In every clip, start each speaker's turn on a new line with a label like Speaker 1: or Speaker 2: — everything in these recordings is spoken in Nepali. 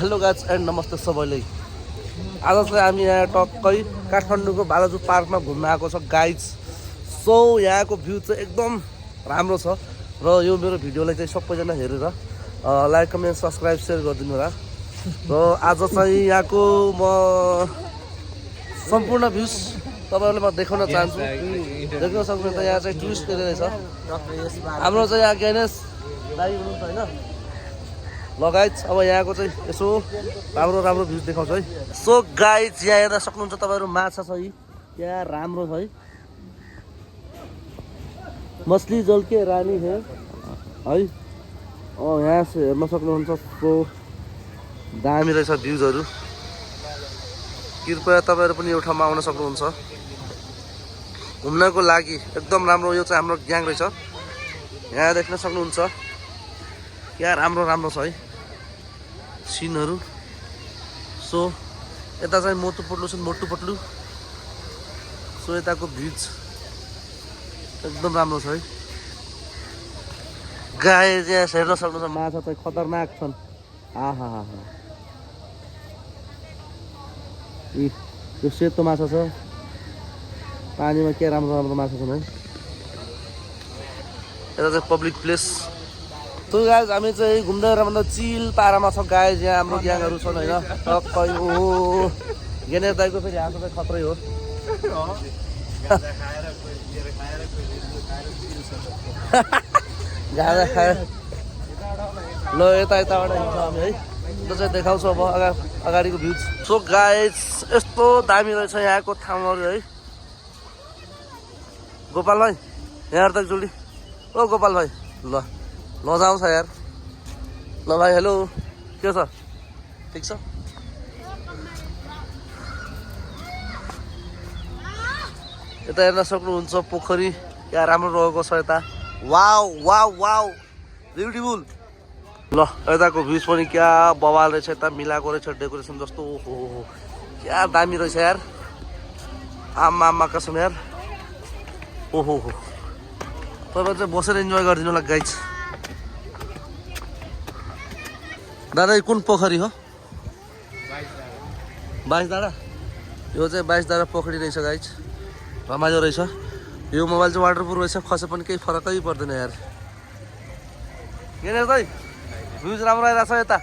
Speaker 1: हेलो गाइज एन्ड नमस्ते सबैलाई। आज चाहिँ हामी यहाँ टक्कै काठमाडौँको बालाजु पार्कमा घुम्न आएको छ गाइज। सो यहाँको भ्यू चाहिँ एकदम राम्रो छ र यो मेरो भिडियोलाई चाहिँ सबैजना हेरेर लाइक कमेन्ट सब्सक्राइब सेयर गरिदिनु होला। र आज चाहिँ यहाँको म सम्पूर्ण भ्यूज तपाईँहरूलाई म देखाउन चाहन्छु। देख्न सक्नुहुन्छ यहाँ चाहिँ टुरिस्ट एरिया रहेछ। हाम्रो चाहिँ यहाँ ज्ञानेश दाइ हुनुहुन्छ होइन। ल गाइज अब यहाँको चाहिँ यसो राम्रो राम्रो भ्यूज देखाउँछ है। सो गाइज यहाँ हेर्न सक्नुहुन्छ तपाईँहरू माछा छ यहाँ राम्रो छ है। मछली जल के रानी है यहाँ से हेर्न सक्नुहुन्छ। सो दामी रहेछ भ्यूजहरू। कृपया तपाईँहरू पनि यो ठाउँमा आउन सक्नुहुन्छ घुम्नको लागि। एकदम राम्रो यो चाहिँ हाम्रो ग्याङ रहेछ। यहाँ देख्न सक्नुहुन्छ यहाँ राम्रो राम्रो छ है सिनहरू। सो यता चाहिँ मोटु पट्लु छ मोटु पट्लु। सो यताको भ्यूज एकदम राम्रो छ है। गाई यहाँ हेर्न सक्नुहुन्छ माछा चाहिँ खतरनाक छन्। आहा हा यो सेतो माछा छ पानीमा के राम्रो राम्रो माछा छन् है। यता चाहिँ पब्लिक प्लेस। तो गाइज हामी चाहिँ घुम्दै भन्दा चिल पारामा छ गाइज। यहाँ हाम्रो ग्याङहरू छन् होइन। टक्कै ओ गेनेश दाइको फेरि हाँसो चाहिँ खत्रै हो। गाजा खाएर ल यता यताबाट हिँड्छ हामी है। त्यो चाहिँ देखाउँछु अब अगाडिको भ्यूज। सो गाइज यस्तो दामी रहेछ यहाँको ठाउँहरू है। गोपाल भाइ यहाँ त एकचोटि ओ गोपाल भाइ ल लजाउँछ यार। ल भाइ हेलो के छ ठिक छ। यता हेर्न सक्नुहुन्छ पोखरी यहाँ राम्रो रहेको छ यता। Wow wow wow beautiful. ल यताको भ्यूज पनि क्या बवाल रहेछ। यता मिलाएको रहेछ डेकोरेसन जस्तो। ओहो क्या दामी रहेछ यार। आमा आमा कसम यार। ओहो हो तपाईँ चाहिँ बसेर इन्जोय गरिदिनु होला गाइज। दादा कुन पोखरी हो? 22 दाडा। यो चाहिँ 22 दाडा पोखरी रहेछ गाइज। रमाइलो रहेछ। यो मोबाइल चाहिँ वाटरप्रुफ रहेछ खसे पनि केही फरकै पर्दैन यार। गेनेश दाइ भ्यूज राम्रो आइरहेछ यता।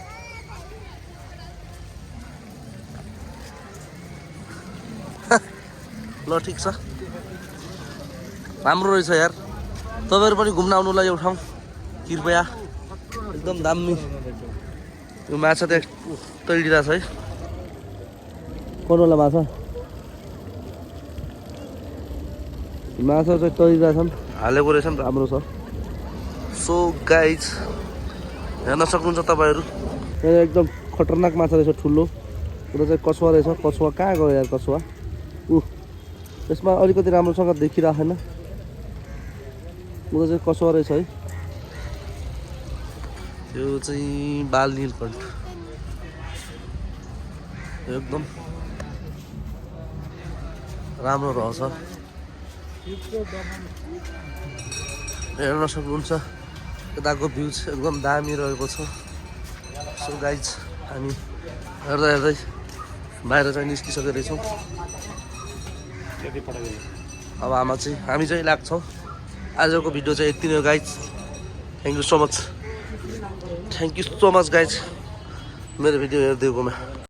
Speaker 1: ल ठिक छ राम्रो रहेछ यार। तपाईँहरू पनि घुम्न आउनुलाई यो ठाउँ कृपया। एकदम दामी। यो माछा त तैडिरहेछ है। कोनवाला माछा माछा चाहिँ तैडिरहेछन् हालेको रहेछन् राम्रो छ। सो गाइज हेर्न सक्नुहुन्छ तपाईँहरू यहाँ एकदम खतरनाक माछा रहेछ ठुलो। उता चाहिँ कछुवा रहेछ। कछुवा कहाँ गयो यार कछुवा। यसमा अलिकति राम्रोसँग देखिरहेन। उता चाहिँ कछुवा रहेछ है। यो चाहिँ बाल नीलकण्ठ एकदम राम्रो रहेछ। हेर्न सक्नुहुन्छ यताको भ्यूज एकदम दामी रहेको छ। सो गाइज हामी हेर्दै हेर्दै बाहिर चाहिँ निस्किसकेको रहेछौँ। अब हामी चाहिँ लाग्छौँ। आजको भिडियो चाहिँ यति नै हो guys. Thank you so much. Thank you so much guys मेरो भिडियो हेरिदिएकोमा।